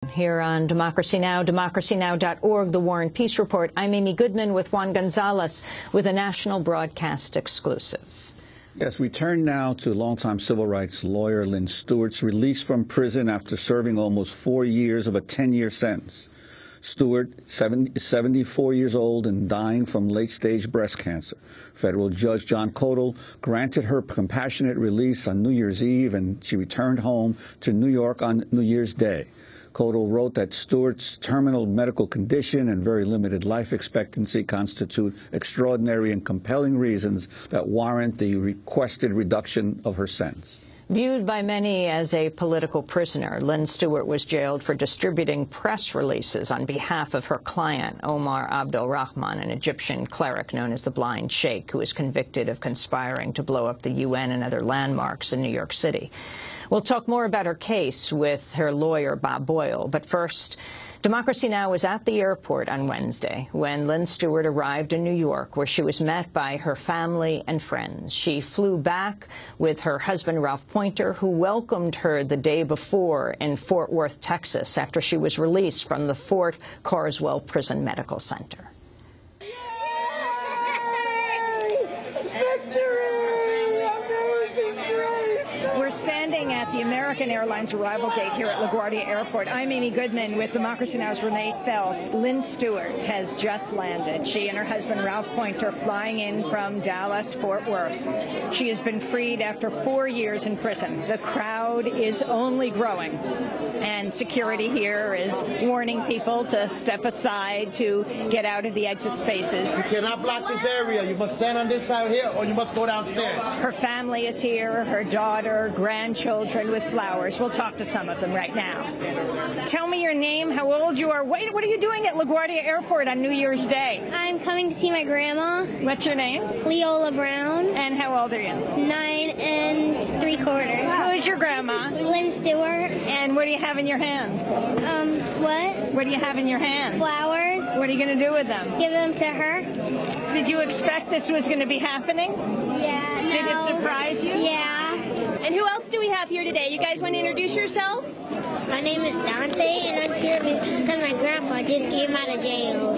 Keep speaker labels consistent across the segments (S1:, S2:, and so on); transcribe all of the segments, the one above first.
S1: Here on Democracy Now!, democracynow.org, the War and Peace Report. I'm Amy Goodman with Juan Gonzalez with a national broadcast exclusive.
S2: Yes, we turn now to longtime civil rights lawyer Lynne Stewart's release from prison after serving almost 4 years of a 10-year sentence. Stewart, 74 years old and dying from late-stage breast cancer. Federal Judge John Codall granted her compassionate release on New Year's Eve, and she returned home to New York on New Year's Day. Codall wrote that Stewart's terminal medical condition and very limited life expectancy constitute extraordinary and compelling reasons that warrant the requested reduction of her sentence.
S1: Viewed by many as a political prisoner, Lynne Stewart was jailed for distributing press releases on behalf of her client, Omar Abdel Rahman, an Egyptian cleric known as the Blind Sheikh, who was convicted of conspiring to blow up the UN and other landmarks in New York City. We'll talk more about her case with her lawyer, Bob Boyle. But first, Democracy Now! Was at the airport on Wednesday when Lynne Stewart arrived in New York, where she was met by her family and friends. She flew back with her husband, Ralph Pointer, who welcomed her the day before in Fort Worth, Texas, after she was released from the Fort Carswell Prison Medical Center. Standing at the American Airlines arrival gate here at LaGuardia Airport. I'm Amy Goodman with Democracy Now!'s Renee Feltz. Lynne Stewart has just landed. She and her husband, Ralph Pointer, flying in from Dallas, Fort Worth. She has been freed after 4 years in prison. The crowd is only growing, and security here is warning people to step aside to get out of the exit spaces.
S3: You cannot block this area. You must stand on this side here, or you must go downstairs.
S1: Her family is here, her daughter, grandchildren with flowers. We'll talk to some of them right now. Tell me your name, how old you are. What are you doing at LaGuardia Airport on New Year's Day?
S4: I'm coming to see my grandma.
S1: What's your name?
S4: Leola Brown.
S1: And how old are you?
S4: 9 3/4.
S1: Who is your grandma?
S4: Lynne Stewart.
S1: And what do you have in your hands?
S4: What?
S1: What do you have in your hands?
S4: Flowers.
S1: What are you going to do with them?
S4: Give them to her.
S1: Did you expect this was going to be happening?
S4: Yeah.
S1: Did it surprise you?
S4: Yeah.
S5: And who else do we have here today? You guys want to introduce yourselves?
S4: My name is Dante, and I'm here because my grandpa just came out of jail.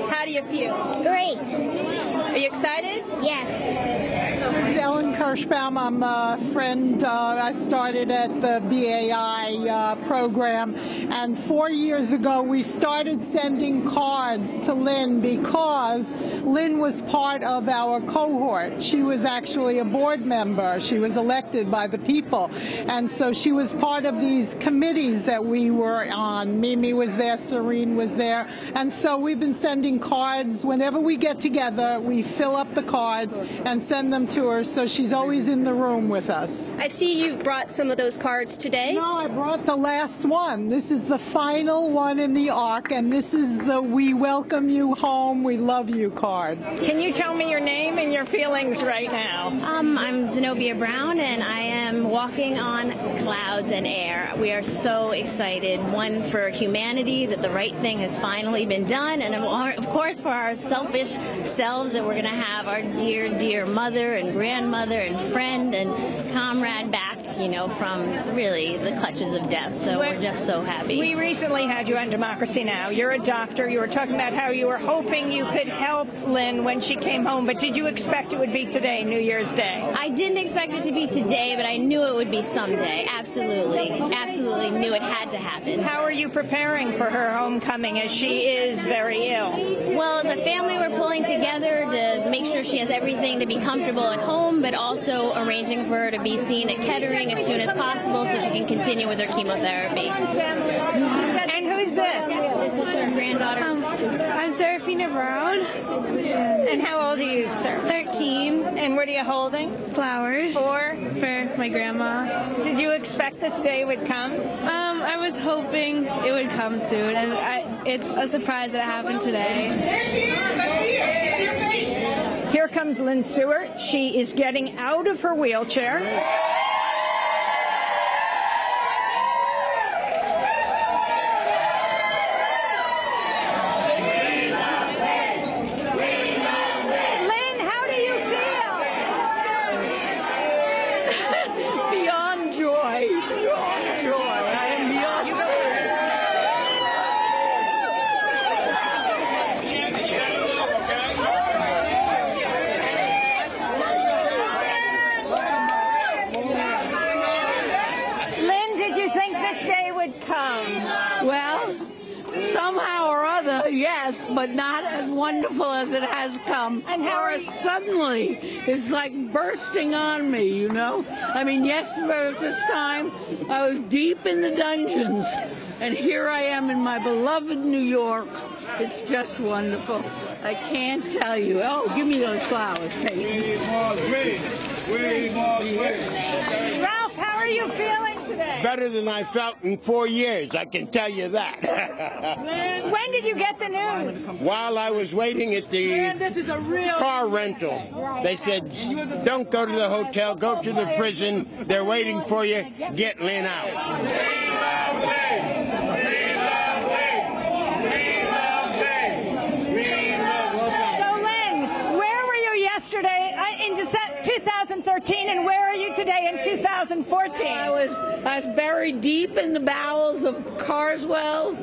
S5: How do you feel?
S4: Great.
S5: Are you excited?
S4: Yes.
S6: This is Ellen Kirschbaum. I'm a friend. I started at the BAI program, and 4 years ago we started sending cards to Lynne because Lynne was part of our cohort. She was actually a board member. She was elected by the people, and so she was part of these committees that we were on. Mimi was there, Serene was there, and so we've been sending cards. Whenever we get together, we fill up the cards and send them to her, so she's always in the room with us.
S5: I see you brought some of those cards today.
S6: No, I brought the last one. This is the final one in the arc, and this is the "We welcome you home, we love you" card.
S1: Can you tell me your name and your feelings right now?
S7: I'm Zenobia Brown, and I am walking on clouds and air. We are so excited, one, for humanity, that the right thing has finally been done, and of course for our selfish selves, that we're going to have our dear, dear mother and grandmother and friend and comrade back, you know, from really the clutches of death. So we're just so happy.
S1: We recently had you on Democracy Now! You're a doctor. You were talking about how you were hoping you could help Lynne when she came home, but did you expect it would be today, New Year's Day?
S7: I didn't expect it to be today, but I knew it would be someday. Absolutely. Absolutely knew it had to happen.
S1: How are you preparing for her homecoming, as she is very ill?
S7: Well, as a family, we're pulling together to make sure she has everything to be comfortable at home, but also arranging for her to be seen at Kettering as soon as possible so she can continue with her chemotherapy.
S1: And who's this?
S7: This is her granddaughter.
S4: I'm Serafina Brown.
S1: And how old are you, sir?
S4: 13.
S1: And what are you holding?
S4: Flowers.
S1: For
S4: my grandma.
S1: Did you expect this day would come?
S4: I was hoping it would come soon, and it's a surprise that it happened today.
S1: Here comes Lynne Stewart. She is getting out of her wheelchair.
S8: Well, somehow or other, yes, but not as wonderful as it has come.
S1: And how
S8: or as suddenly, it's like bursting on me, you know? I mean, yesterday at this time, I was deep in the dungeons, and here I am in my beloved New York. It's just wonderful. I can't tell you. Oh, give me those flowers, Kate.
S1: Ralph, how are you feeling today?
S3: Better than I felt in 4 years, I can tell you that.
S1: When did you get the news?
S3: While I was waiting at the car rental, they said, don't go to the hotel, go to the prison. They're waiting for you. Get Lynne out.
S1: Yesterday in 2013, and where are you today in 2014?
S8: I was buried deep in the bowels of Carswell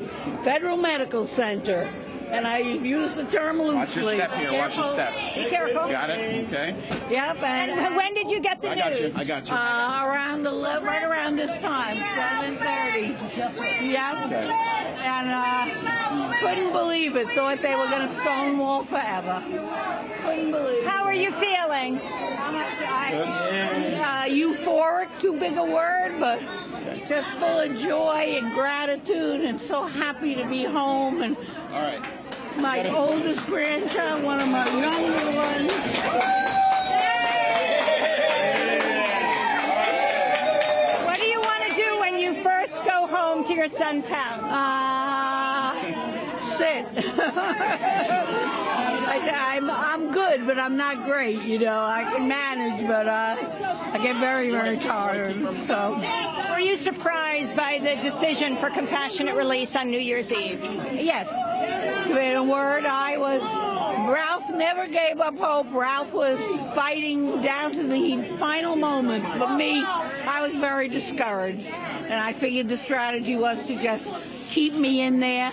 S8: Federal Medical Center, and I use the term loosely.
S9: Watch your step here. Watch your step.
S1: Be careful.
S9: Got it? Okay.
S8: Yep.
S1: And when did you get the news?
S9: I got you.
S8: Right around this time, 7:30. Yep.
S9: Okay.
S8: And couldn't believe it. Thought they were going to stonewall forever. Couldn't believe it.
S1: How are you feeling?
S8: Euphoric, too big a word, but just full of joy and gratitude, and so happy to be home. And
S9: all right.
S8: My oldest grandchild, one of my younger ones.
S1: What do you want to do when you first go home to your son's house?
S8: Sit. I'm good, but I'm not great, you know. I can manage, but I get very, very tired. So,
S1: were you surprised by the decision for compassionate release on New Year's Eve?
S8: Yes. In a word, Ralph never gave up hope. Ralph was fighting down to the final moments, but me, I was very discouraged. And I figured the strategy was to just keep me in there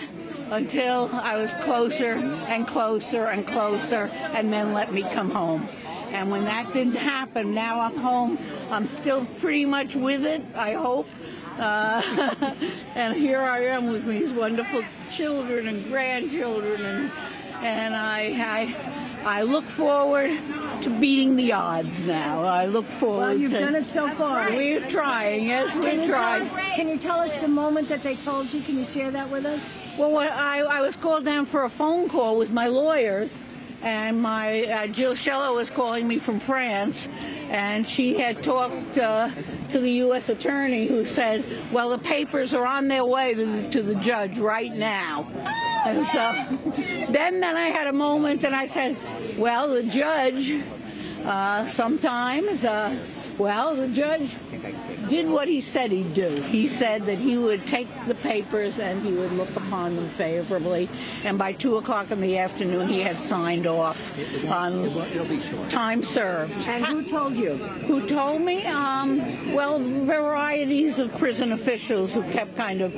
S8: until I was closer and closer and closer, and then let me come home. And when that didn't happen, now I'm home. I'm still pretty much with it, I hope. And here I am with these wonderful children and grandchildren, and I look forward to beating the odds now. I look forward.
S10: Well, you've done it so far.
S8: We're trying. Yes, we're trying.
S10: Can you tell us the moment that they told you? Can you share that with us?
S8: Well, I was called down for a phone call with my lawyers, and my Jill Scheller was calling me from France, and she had talked to the U.S. attorney, who said, well, the papers are on their way to the judge right now. And so then I had a moment, and I said, well, the judge sometimes, the judge did what he said he'd do. He said that he would take the papers and he would look upon them favorably. And by 2 o'clock in the afternoon, he had signed off on time served.
S10: And who told you?
S8: Who told me? Well, varieties of prison officials who kept kind of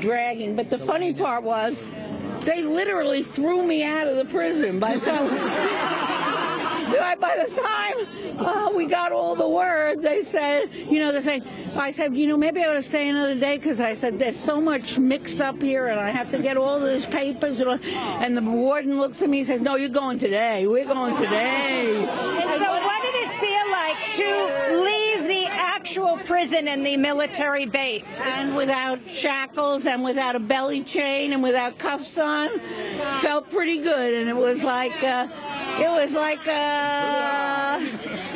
S8: dragging. But the funny part was, they literally threw me out of the prison by the time we got all the word. They said, I said, maybe I ought to stay another day, because I said, there's so much mixed up here, and I have to get all these papers. And the warden looks at me and says, no, you're going today. We're going today.
S1: And so what did it feel like to leave the actual prison and the military base?
S8: And without shackles, and without a belly chain, and without cuffs on? Felt pretty good, and it was like...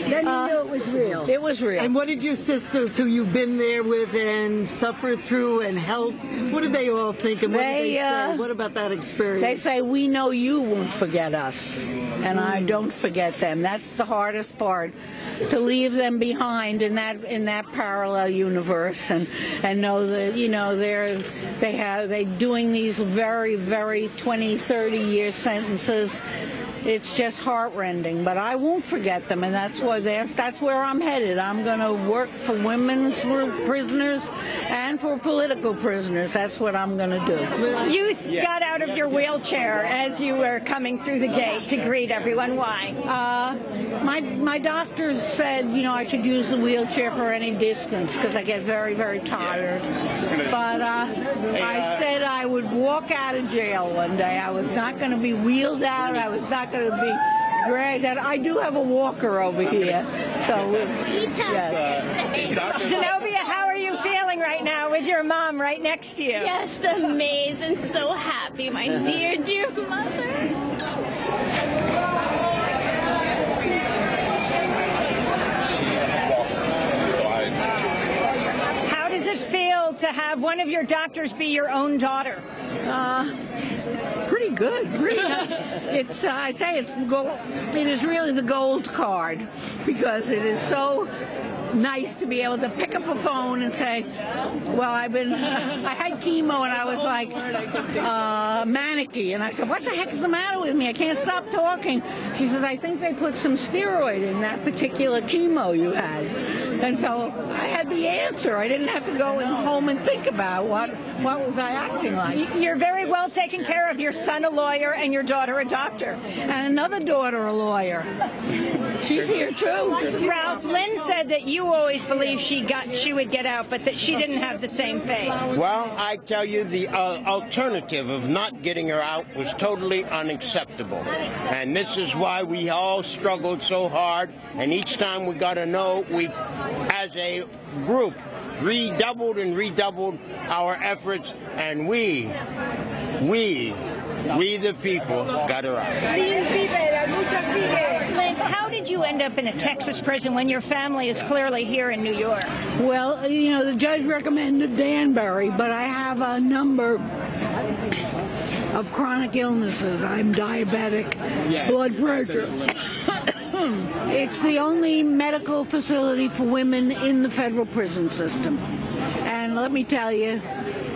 S10: Then you knew it was real.
S8: It was real.
S10: And what did your sisters, who you've been there with and suffered through and helped, what did they all think? And what did they say? What about that experience?
S8: They say, we know you won't forget us. And I don't forget them. That's the hardest part, to leave them behind in that parallel universe, and know that they're doing these very, very 20, 30-year sentences. it's just heartrending. But I won't forget them, and that's where I'm headed. I'm going to work for women's prisoners and for political prisoners. That's what I'm going to do.
S1: You got out of your wheelchair as you were coming through the gate to greet everyone. Why?
S8: My doctor said, I should use the wheelchair for any distance because I get very, very tired. But I said I would walk out of jail one day. I was not going to be wheeled out. I was not going to be dragged out. I do have a walker over here. So, yes.
S1: Zenobia, how are you feeling right now with your mom right next to you?
S7: Just amazed and so happy, my dear, dear mother.
S1: To have one of your doctors be your own daughter?
S8: Pretty good. It's I say it's gold. It is really the gold card because it is so nice to be able to pick up a phone and say, well, I had chemo and I was like manicky, and I said, what the heck is the matter with me? I can't stop talking. She says, I think they put some steroid in that particular chemo you had. And so I had the answer. I didn't have to go home and think about what was I acting like.
S1: You're very well taken care of. Your son a lawyer and your daughter a doctor.
S8: And another daughter a lawyer. She's here too.
S1: Ralph, Lynne said that you always believed she would get out, but that she didn't have the same faith.
S3: Well, I tell you, the alternative of not getting her out was totally unacceptable. And this is why we all struggled so hard. And each time we got a no, we, as a group, redoubled our efforts, and we the people got her out.
S1: Lynne, how did you end up in a Texas prison when your family is clearly here in New York?
S8: Well, the judge recommended Danbury, but I have a number of chronic illnesses. I'm diabetic, blood pressure. It's the only medical facility for women in the federal prison system. And let me tell you,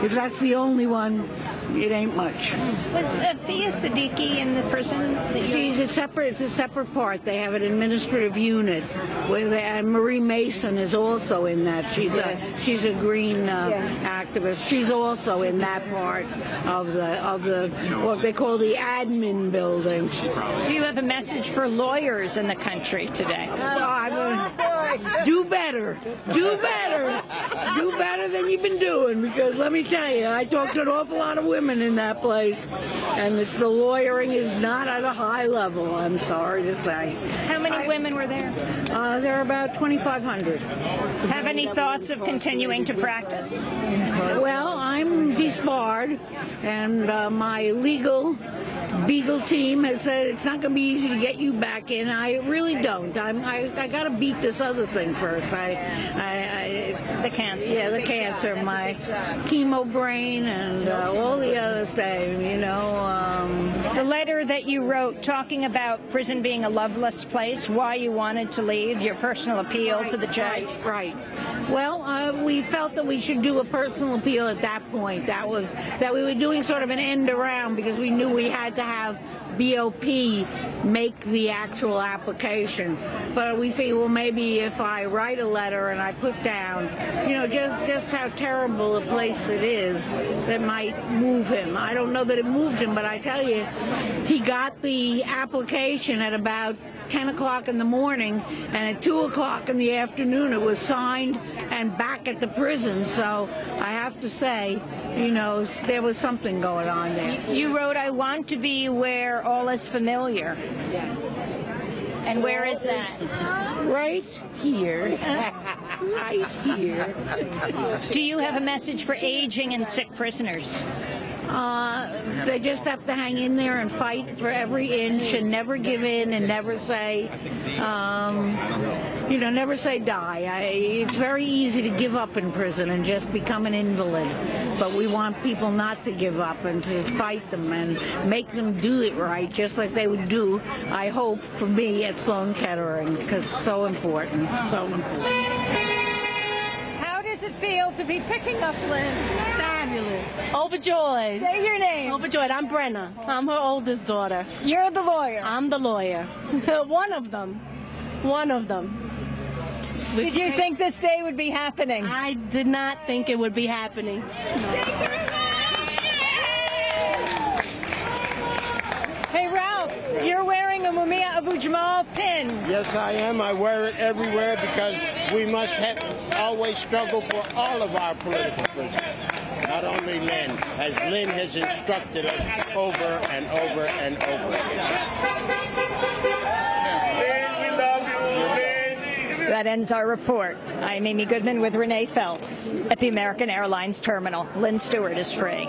S8: if that's the only one, it ain't much.
S1: Was Afia Siddiqui in the prison?
S8: It's a separate part. They have an administrative unit and Marie Mason is also in that. She's a green activist. She's also in that part of the what they call the admin building.
S1: Do you have a message for lawyers in the country today?
S8: Do better. Do better. Do better than you've been doing, because let me tell you, I talked to an awful lot of women in that place, and the lawyering is not at a high level, I'm sorry to say.
S1: How many women were there?
S8: There are about 2,500.
S1: Have any thoughts of continuing to practice?
S8: Well, I'm disbarred, and my legal Beagle team has said it's not going to be easy to get you back in. I really don't. I got to beat this other thing first.
S1: The cancer.
S8: Yeah, the cancer. My chemo brain and all the other stuff,
S1: The letter that you wrote talking about prison being a loveless place, why you wanted to leave, your personal appeal to the judge.
S8: Right. Well, we felt that we should do a personal appeal at that point. That we were doing sort of an end around because we knew we had to have BOP make the actual application. But we figured, well, maybe if I write a letter and I put down, just how terrible a place it is, that might move him. I don't know that it moved him, but I tell you, he got the application at about 10 o'clock in the morning, and at 2 o'clock in the afternoon it was signed and back at the prison. So I have to say, there was something going on there.
S1: You wrote, I want to be where all is familiar.
S8: Yes.
S1: And where is that?
S8: Right here. Right here.
S1: Do you have a message for aging and sick prisoners?
S8: They just have to hang in there and fight for every inch and never give in and never say, never say die. It's very easy to give up in prison and just become an invalid. But we want people not to give up and to fight them and make them do it right, just like they would do, I hope, for me at Sloan Kettering, because it's so important. So important.
S1: How does it feel to be picking up Lynne?
S11: Sad. Fabulous. Overjoyed.
S5: Say your name.
S11: Overjoyed. I'm Brenna. I'm her oldest daughter.
S5: You're the lawyer.
S11: I'm the lawyer. One of them. One of them.
S5: Did you think this day would be happening?
S11: I did not think it would be happening.
S5: Hey, Ralph, you're wearing a Mumia Abu Jamal pin.
S3: Yes, I am. I wear it everywhere because we must always struggle for all of our political prisoners. Not only Lynn, as Lynn has instructed us over and over and over again.
S1: That ends our report. I'm Amy Goodman with Renee Feltz at the American Airlines terminal. Lynne Stewart is free.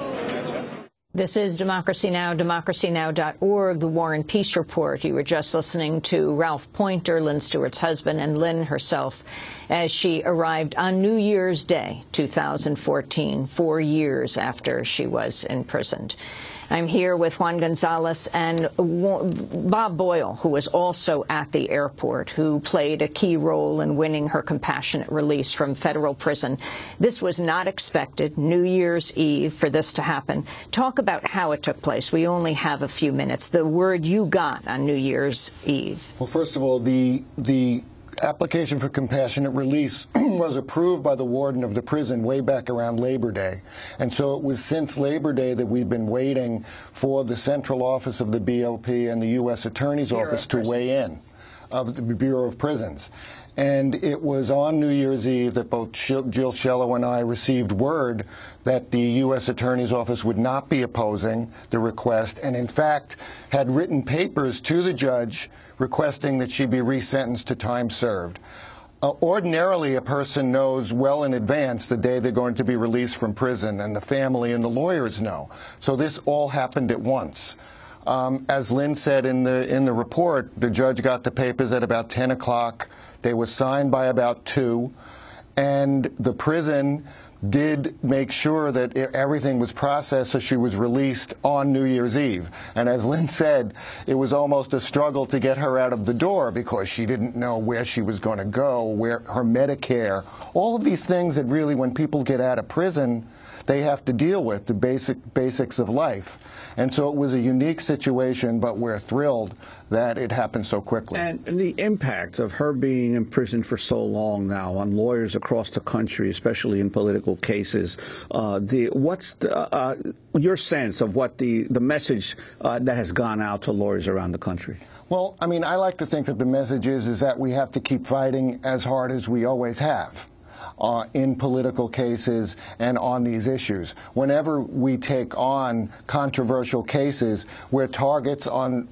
S1: This is Democracy Now!, democracynow.org, the War and Peace Report. You were just listening to Ralph Pointer, Lynne Stewart's husband, and Lynn herself, as she arrived on New Year's Day, 2014, 4 years after she was imprisoned. I'm here with Juan Gonzalez and Bob Boyle, who was also at the airport, who played a key role in winning her compassionate release from federal prison. This was not expected, New Year's Eve, for this to happen. Talk about how it took place. We only have a few minutes. The word you got on New Year's Eve.
S12: Well, first of all, the application for compassionate release was approved by the warden of the prison way back around Labor Day. And so it was since Labor Day that we've been waiting for the central office of the BOP and the U.S. Attorney's Office to weigh in, of the Bureau of Prisons. And it was on New Year's Eve that both Jill Shello and I received word that the U.S. Attorney's Office would not be opposing the request, and in fact had written papers to the judge requesting that she be resentenced to time served. Ordinarily, a person knows well in advance the day they're going to be released from prison, and the family and the lawyers know. So this all happened at once. As Lynn said in the report, the judge got the papers at about 10 o'clock. They were signed by about 2, and the prison did make sure that everything was processed, so she was released on New Year's Eve. And as Lynn said, it was almost a struggle to get her out of the door because she didn't know where she was going to go, where her Medicare, all of these things that really, when people get out of prison, they have to deal with, the basics of life. And so it was a unique situation, but we're thrilled that it happened so quickly.
S2: And the impact of her being in prison for so long now on lawyers across the country, especially in political cases, what's your sense of what the message that has gone out to lawyers around the country?
S12: Well, I mean, I like to think that the message is that we have to keep fighting as hard as we always have. In political cases and on these issues. Whenever we take on controversial cases, we're targets on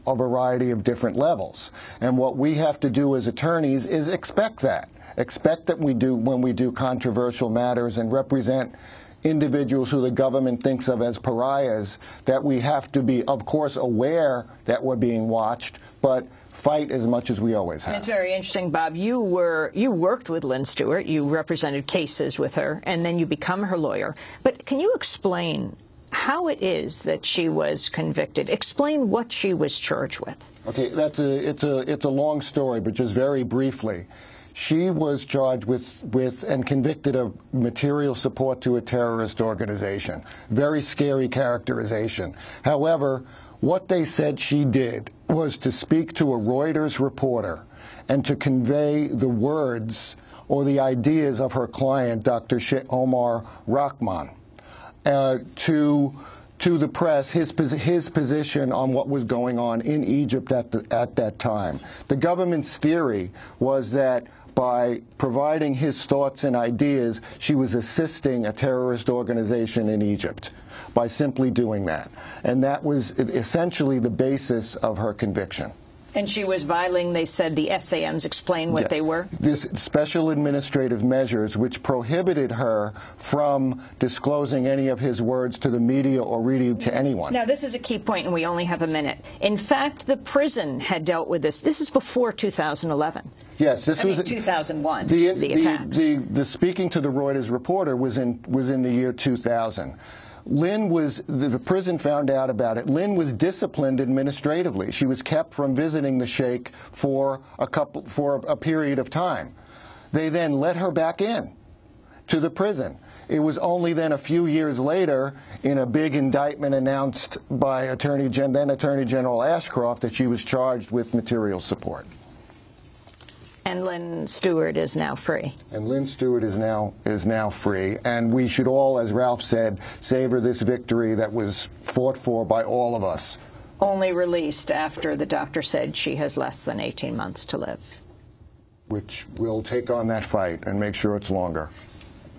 S12: a variety of different levels. And what we have to do as attorneys is expect that. Expect that when we do controversial matters and represent individuals who the government thinks of as pariahs, that we have to be, of course, aware that we're being watched, but fight as much as we always have.
S1: It's very interesting, Bob. You worked with Lynne Stewart. You represented cases with her, and then you become her lawyer. But can you explain how it is that she was convicted? Explain what she was charged with.
S12: Okay, it's a long story, but just very briefly. She was charged with and convicted of material support to a terrorist organization. Very scary characterization. However, what they said she did was to speak to a Reuters reporter and to convey the words or the ideas of her client, Dr. Omar Rahman, to the press, his position on what was going on in Egypt at that time. The government's theory was that by providing his thoughts and ideas, she was assisting a terrorist organization in Egypt by simply doing that. And that was essentially the basis of her conviction.
S1: And she was violating, they said, the SAMs. Explain what they were.
S12: This special administrative measures which prohibited her from disclosing any of his words to the media or reading to anyone.
S1: Now, this is a key point, and we only have a minute. In fact, the prison had dealt with this. This is before 2011.
S12: Yes, this was
S1: 2001. The attacks.
S12: The speaking to the Reuters reporter was in the year 2000. Lynn was, the prison found out about it. Lynn was disciplined administratively. She was kept from visiting the sheikh for a period of time. They then let her back in to the prison. It was only then a few years later, in a big indictment announced by then Attorney General Ashcroft, that she was charged with material support.
S1: And Lynne Stewart is now free.
S12: And Lynne Stewart is now free. And we should all, as Ralph said, savor this victory that was fought for by all of us.
S1: Only released after the doctor said she has less than 18 months to live.
S12: Which we'll take on that fight and make sure it's longer.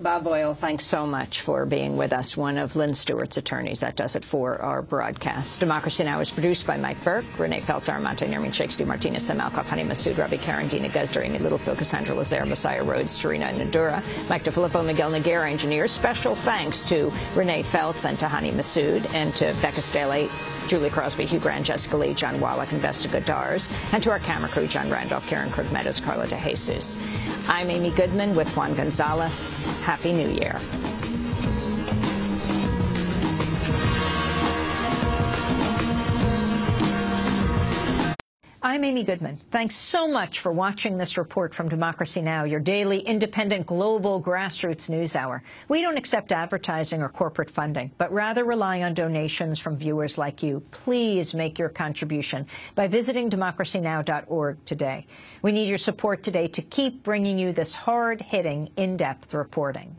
S1: Bob Boyle, thanks so much for being with us, one of Lynne Stewart's attorneys. That does it for our broadcast. Democracy Now! Is produced by Mike Burke, Renee Feltz, Armante, Nermin Sheikh, Stu Martinez, Sam Alcoff, Hani Massoud, Ravi Karen, Dina Guzder, Amy Littlefield, Cassandra Lazare, Messiah Rhodes, Tarina Nadura, Mike DeFilippo, Miguel Noguera, engineers. Special thanks to Renee Feltz and to Hani Massoud and to Becca Staley, Julie Crosby, Hugh Grant, Jessica Lee, John Wallach, and Vesta Godars, and to our camera crew, John Randolph, Karen Kirk Meadows, Carla De Jesus. I'm Amy Goodman with Juan Gonzalez. Happy New Year. I'm Amy Goodman. Thanks so much for watching this report from Democracy Now!, your daily, independent, global grassroots news hour. We don't accept advertising or corporate funding, but rather rely on donations from viewers like you. Please make your contribution by visiting democracynow.org today. We need your support today to keep bringing you this hard-hitting, in-depth reporting.